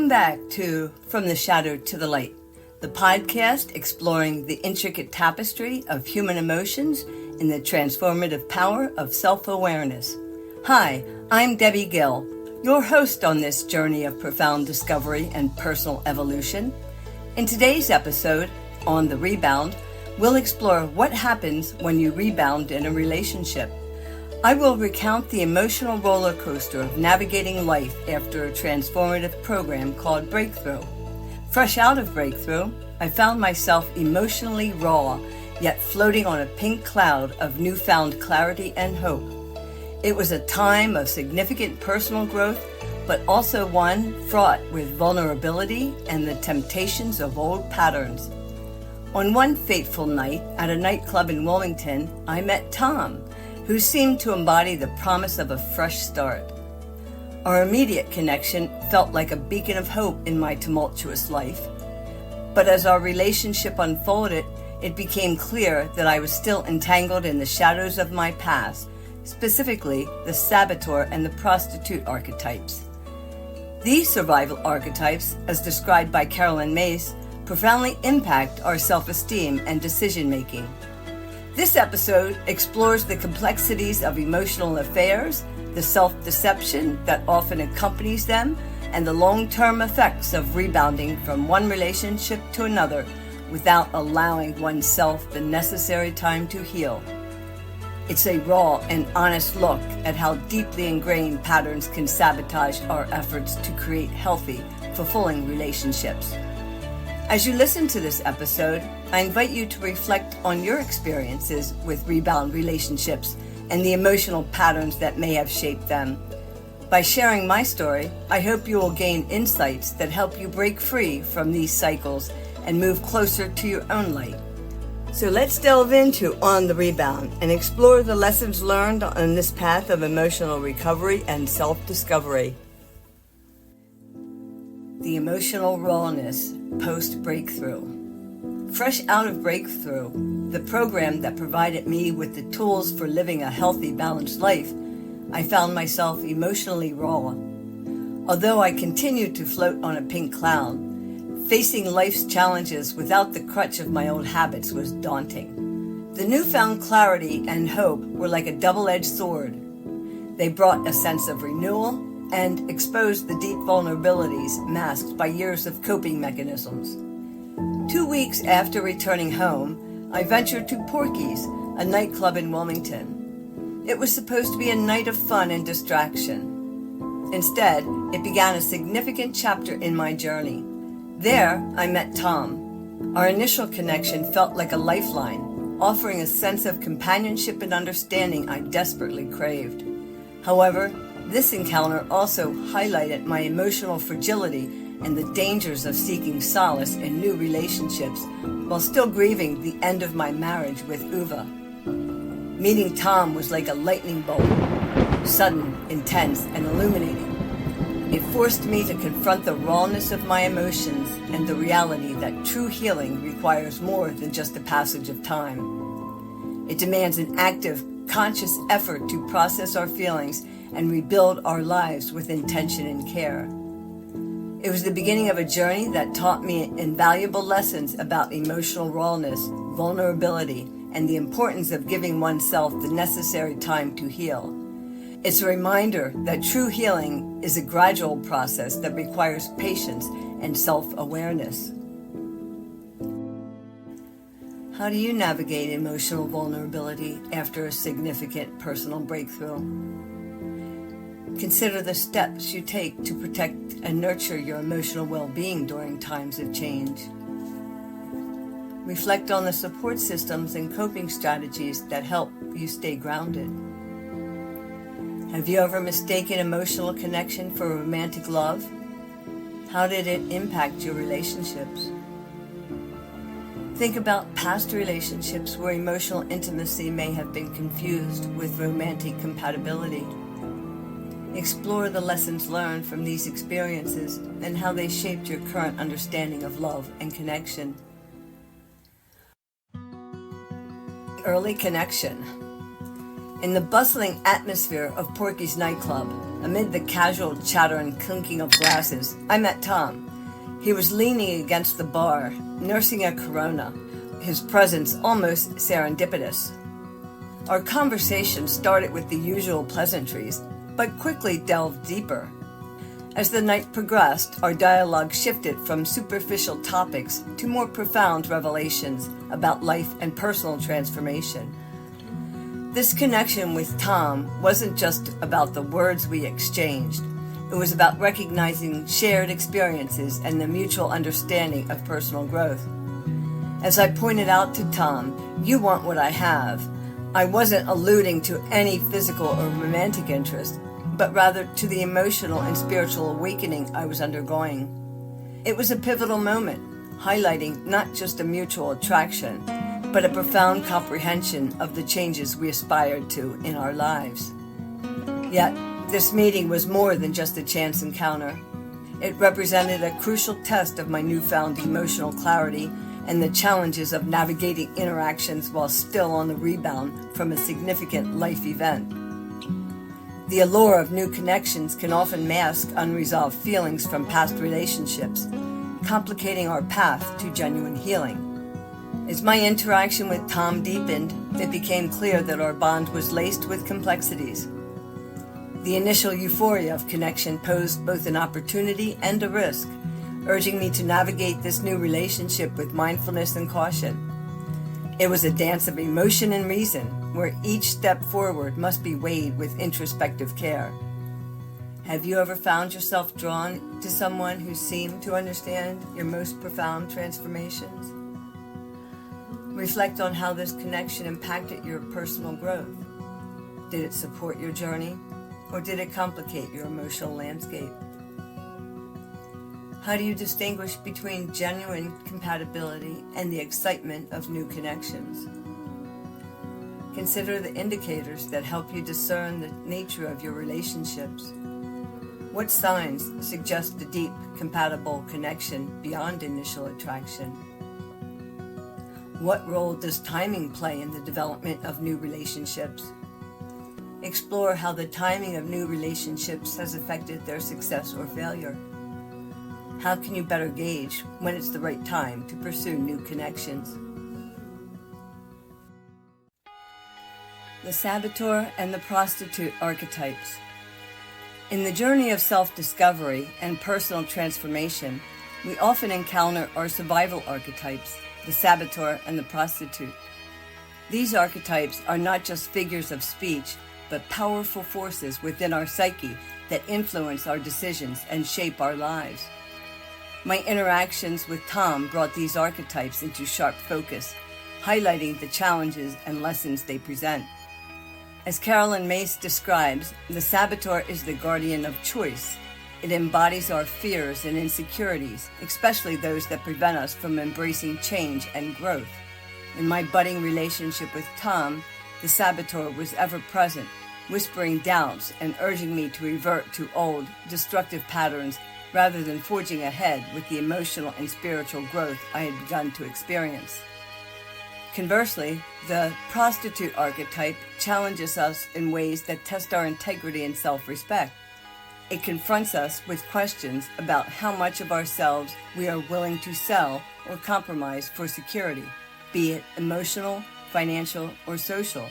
back to From the Shadow to the Light, the podcast exploring the intricate tapestry of human emotions and the transformative power of self-awareness. Hi, I'm Debbie Gill, your host on this journey of profound discovery and personal evolution. In today's episode, on the Rebound, we'll explore what happens when you rebound in a relationship. I will recount the emotional roller coaster of navigating life after a transformative program called Breakthrough. Fresh out of Breakthrough, I found myself emotionally raw, yet floating on a pink cloud of newfound clarity and hope. It was a time of significant personal growth, but also one fraught with vulnerability and the temptations of old patterns. On one fateful night at a nightclub in Wilmington, I met Tom, who seemed to embody the promise of a fresh start. Our immediate connection felt like a beacon of hope in my tumultuous life. But as our relationship unfolded, it became clear that I was still entangled in the shadows of my past, specifically the saboteur and the prostitute archetypes. These survival archetypes, as described by Carolyn Mace, profoundly impact our self-esteem and decision-making. This episode explores the complexities of emotional affairs, the self-deception that often accompanies them, and the long-term effects of rebounding from one relationship to another without allowing oneself the necessary time to heal. It's a raw and honest look at how deeply ingrained patterns can sabotage our efforts to create healthy, fulfilling relationships. As you listen to this episode, I invite you to reflect on your experiences with rebound relationships and the emotional patterns that may have shaped them. By sharing my story, I hope you will gain insights that help you break free from these cycles and move closer to your own light. So let's delve into On the Rebound and explore the lessons learned on this path of emotional recovery and self-discovery. The emotional rawness post-breakthrough. Fresh out of Breakthrough, the program that provided me with the tools for living a healthy, balanced life, I found myself emotionally raw. Although I continued to float on a pink cloud, facing life's challenges without the crutch of my old habits was daunting. The newfound clarity and hope were like a double-edged sword. They brought a sense of renewal and exposed the deep vulnerabilities masked by years of coping mechanisms. 2 weeks after returning home, I ventured to Porky's, a nightclub in Wilmington. It was supposed to be a night of fun and distraction. Instead, it began a significant chapter in my journey. There, I met Tom. Our initial connection felt like a lifeline, offering a sense of companionship and understanding I desperately craved. However, this encounter also highlighted my emotional fragility and the dangers of seeking solace in new relationships while still grieving the end of my marriage with Uva. Meeting Tom was like a lightning bolt, sudden, intense, and illuminating. It forced me to confront the rawness of my emotions and the reality that true healing requires more than just the passage of time. It demands an active, conscious effort to process our feelings and rebuild our lives with intention and care. It was the beginning of a journey that taught me invaluable lessons about emotional rawness, vulnerability, and the importance of giving oneself the necessary time to heal. It's a reminder that true healing is a gradual process that requires patience and self-awareness. How do you navigate emotional vulnerability after a significant personal breakthrough? Consider the steps you take to protect and nurture your emotional well-being during times of change. Reflect on the support systems and coping strategies that help you stay grounded. Have you ever mistaken emotional connection for romantic love? How did it impact your relationships? Think about past relationships where emotional intimacy may have been confused with romantic compatibility. Explore the lessons learned from these experiences and how they shaped your current understanding of love and connection. Early connection. In the bustling atmosphere of Porky's nightclub, amid the casual chatter and clinking of glasses, I met Tom. He was leaning against the bar, nursing a Corona, his presence almost serendipitous. Our conversation started with the usual pleasantries, but quickly delved deeper. As the night progressed, our dialogue shifted from superficial topics to more profound revelations about life and personal transformation. This connection with Tom wasn't just about the words we exchanged. It was about recognizing shared experiences and the mutual understanding of personal growth. As I pointed out to Tom, "You want what I have," I wasn't alluding to any physical or romantic interest, but rather to the emotional and spiritual awakening I was undergoing. It was a pivotal moment, highlighting not just a mutual attraction, but a profound comprehension of the changes we aspired to in our lives. Yet, this meeting was more than just a chance encounter. It represented a crucial test of my newfound emotional clarity and the challenges of navigating interactions while still on the rebound from a significant life event. The allure of new connections can often mask unresolved feelings from past relationships, complicating our path to genuine healing. As my interaction with Tom deepened, it became clear that our bond was laced with complexities. The initial euphoria of connection posed both an opportunity and a risk, urging me to navigate this new relationship with mindfulness and caution. It was a dance of emotion and reason, where each step forward must be weighed with introspective care. Have you ever found yourself drawn to someone who seemed to understand your most profound transformations? Reflect on how this connection impacted your personal growth. Did it support your journey, or did it complicate your emotional landscape? How do you distinguish between genuine compatibility and the excitement of new connections? Consider the indicators that help you discern the nature of your relationships. What signs suggest a deep, compatible connection beyond initial attraction? What role does timing play in the development of new relationships? Explore how the timing of new relationships has affected their success or failure. How can you better gauge when it's the right time to pursue new connections? The saboteur and the prostitute archetypes. In the journey of self-discovery and personal transformation, we often encounter our survival archetypes, the saboteur and the prostitute. These archetypes are not just figures of speech, but powerful forces within our psyche that influence our decisions and shape our lives. My interactions with Tom brought these archetypes into sharp focus, highlighting the challenges and lessons they present. As Carolyn Mace describes, the saboteur is the guardian of choice. It embodies our fears and insecurities, especially those that prevent us from embracing change and growth. In my budding relationship with Tom, the saboteur was ever present, whispering doubts and urging me to revert to old, destructive patterns rather than forging ahead with the emotional and spiritual growth I had begun to experience. Conversely, the prostitute archetype challenges us in ways that test our integrity and self-respect. It confronts us with questions about how much of ourselves we are willing to sell or compromise for security, be it emotional, financial, or social.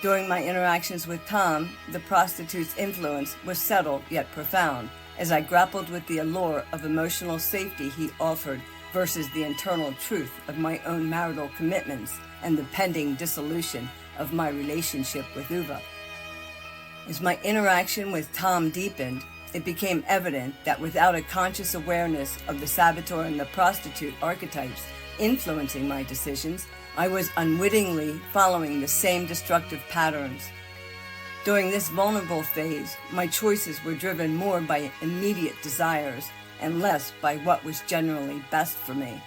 During my interactions with Tom, the prostitute's influence was subtle yet profound, as I grappled with the allure of emotional safety he offered versus the internal truth of my own marital commitments and the pending dissolution of my relationship with Uva. As my interaction with Tom deepened, it became evident that without a conscious awareness of the saboteur and the prostitute archetypes influencing my decisions, I was unwittingly following the same destructive patterns. During this vulnerable phase, my choices were driven more by immediate desires and less by what was generally best for me.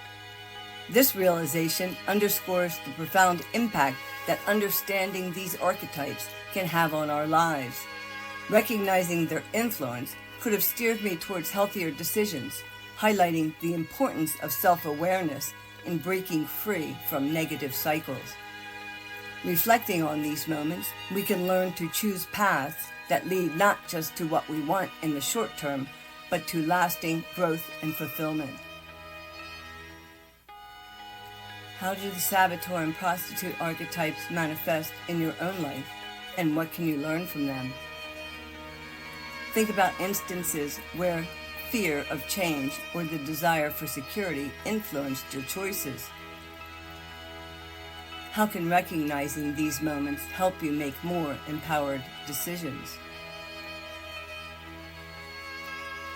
This realization underscores the profound impact that understanding these archetypes can have on our lives. Recognizing their influence could have steered me towards healthier decisions, highlighting the importance of self-awareness in breaking free from negative cycles. Reflecting on these moments, we can learn to choose paths that lead not just to what we want in the short term, but to lasting growth and fulfillment. How do the saboteur and prostitute archetypes manifest in your own life, and what can you learn from them? Think about instances where fear of change or the desire for security influenced your choices. How can recognizing these moments help you make more empowered decisions?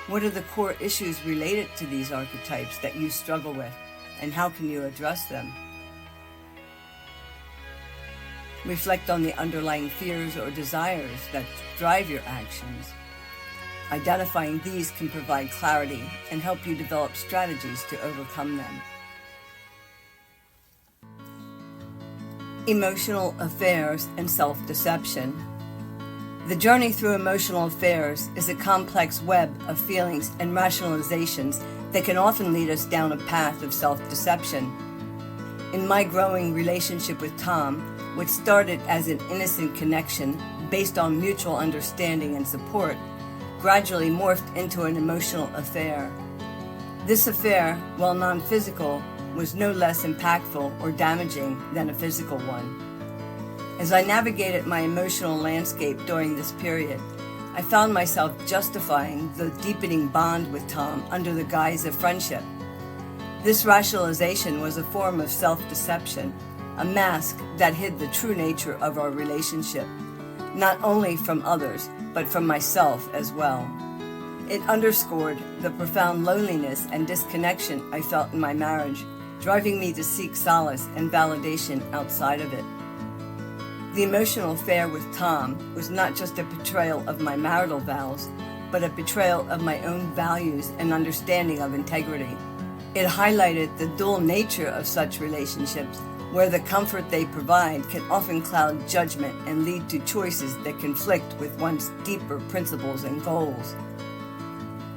What are the core issues related to these archetypes that you struggle with, and how can you address them? Reflect on the underlying fears or desires that drive your actions. Identifying these can provide clarity and help you develop strategies to overcome them. Emotional affairs and self-deception. The journey through emotional affairs is a complex web of feelings and rationalizations that can often lead us down a path of self-deception. In my growing relationship with Tom, which started as an innocent connection based on mutual understanding and support, gradually morphed into an emotional affair. This affair, while non-physical, was no less impactful or damaging than a physical one. As I navigated my emotional landscape during this period, I found myself justifying the deepening bond with Tom under the guise of friendship. This rationalization was a form of self-deception, a mask that hid the true nature of our relationship, not only from others, but from myself as well. It underscored the profound loneliness and disconnection I felt in my marriage, driving me to seek solace and validation outside of it. The emotional affair with Tom was not just a betrayal of my marital vows, but a betrayal of my own values and understanding of integrity. It highlighted the dual nature of such relationships, where the comfort they provide can often cloud judgment and lead to choices that conflict with one's deeper principles and goals.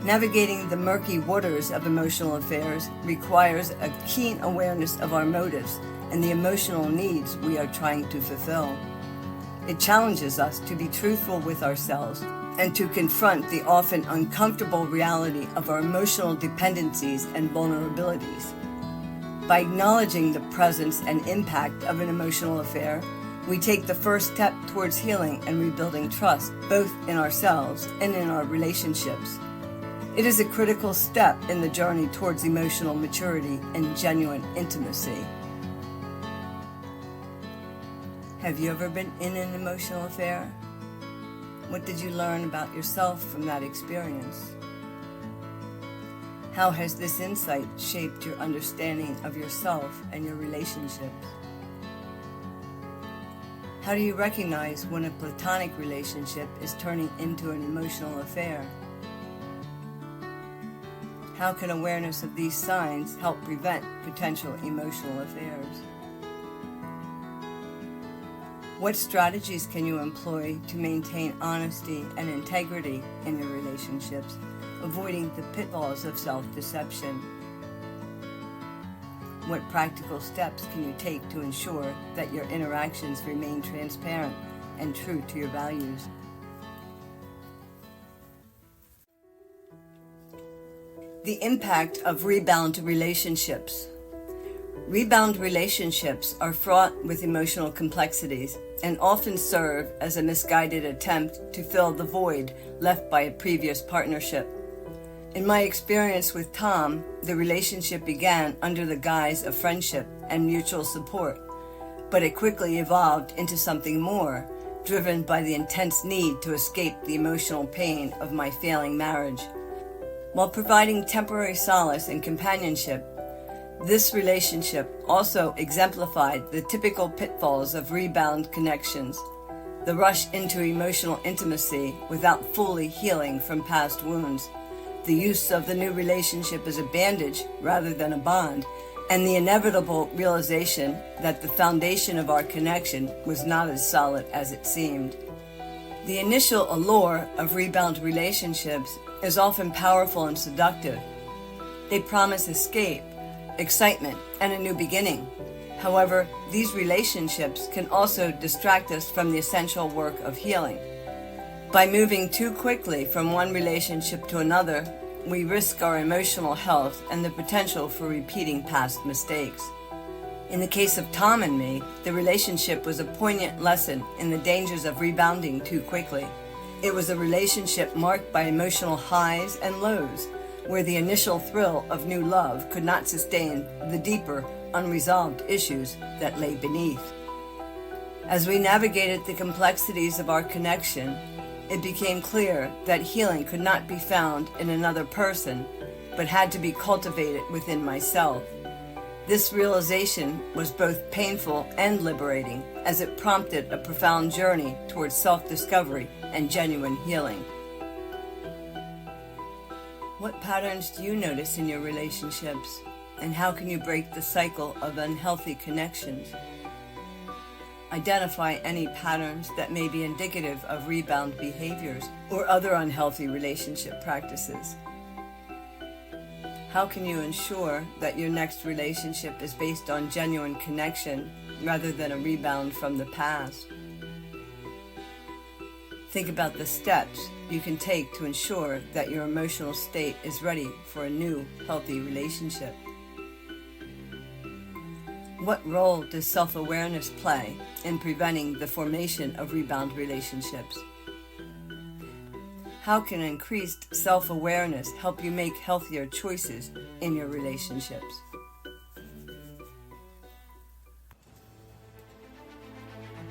Navigating the murky waters of emotional affairs requires a keen awareness of our motives and the emotional needs we are trying to fulfill. It challenges us to be truthful with ourselves and to confront the often uncomfortable reality of our emotional dependencies and vulnerabilities. By acknowledging the presence and impact of an emotional affair, we take the first step towards healing and rebuilding trust, both in ourselves and in our relationships. It is a critical step in the journey towards emotional maturity and genuine intimacy. Have you ever been in an emotional affair? What did you learn about yourself from that experience? How has this insight shaped your understanding of yourself and your relationships? How do you recognize when a platonic relationship is turning into an emotional affair? How can awareness of these signs help prevent potential emotional affairs? What strategies can you employ to maintain honesty and integrity in your relationships, avoiding the pitfalls of self-deception? What practical steps can you take to ensure that your interactions remain transparent and true to your values? The impact of rebound relationships. Rebound relationships are fraught with emotional complexities and often serve as a misguided attempt to fill the void left by a previous partnership. In my experience with Tom, the relationship began under the guise of friendship and mutual support, but it quickly evolved into something more, driven by the intense need to escape the emotional pain of my failing marriage. While providing temporary solace and companionship, this relationship also exemplified the typical pitfalls of rebound connections, the rush into emotional intimacy without fully healing from past wounds, the use of the new relationship as a bandage rather than a bond, and the inevitable realization that the foundation of our connection was not as solid as it seemed. The initial allure of rebound relationships is often powerful and seductive. They promise escape, excitement, and a new beginning. However, these relationships can also distract us from the essential work of healing. By moving too quickly from one relationship to another, we risk our emotional health and the potential for repeating past mistakes. In the case of Tom and me, the relationship was a poignant lesson in the dangers of rebounding too quickly. It was a relationship marked by emotional highs and lows, where the initial thrill of new love could not sustain the deeper, unresolved issues that lay beneath. As we navigated the complexities of our connection, it became clear that healing could not be found in another person, but had to be cultivated within myself. This realization was both painful and liberating, as it prompted a profound journey towards self-discovery and genuine healing. What patterns do you notice in your relationships, and how can you break the cycle of unhealthy connections? Identify any patterns that may be indicative of rebound behaviors or other unhealthy relationship practices. How can you ensure that your next relationship is based on genuine connection rather than a rebound from the past? Think about the steps you can take to ensure that your emotional state is ready for a new, healthy relationship. What role does self-awareness play in preventing the formation of rebound relationships? How can increased self-awareness help you make healthier choices in your relationships?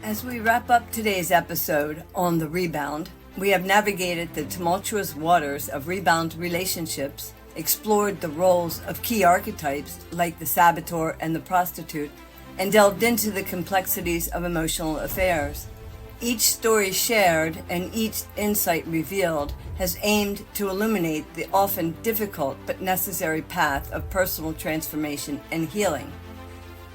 As we wrap up today's episode on the rebound, we have navigated the tumultuous waters of rebound relationships, explored the roles of key archetypes like the saboteur and the prostitute, and delved into the complexities of emotional affairs. Each story shared and each insight revealed has aimed to illuminate the often difficult but necessary path of personal transformation and healing.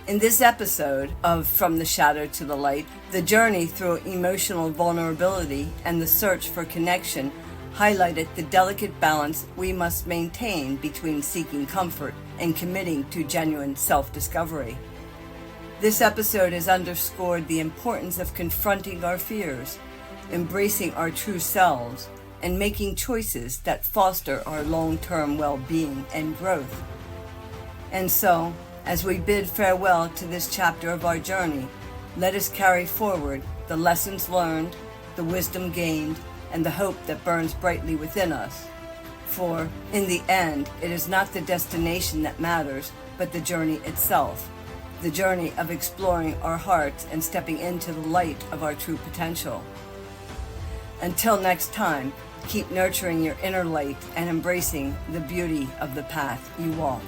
In this episode of From the Shadow to the Light, the journey through emotional vulnerability and the search for connection highlighted the delicate balance we must maintain between seeking comfort and committing to genuine self-discovery. This episode has underscored the importance of confronting our fears, embracing our true selves, and making choices that foster our long-term well-being and growth. And so, as we bid farewell to this chapter of our journey, let us carry forward the lessons learned, the wisdom gained, and the hope that burns brightly within us. For, in the end, it is not the destination that matters, but the journey itself. The journey of exploring our hearts and stepping into the light of our true potential. Until next time, keep nurturing your inner light and embracing the beauty of the path you walk.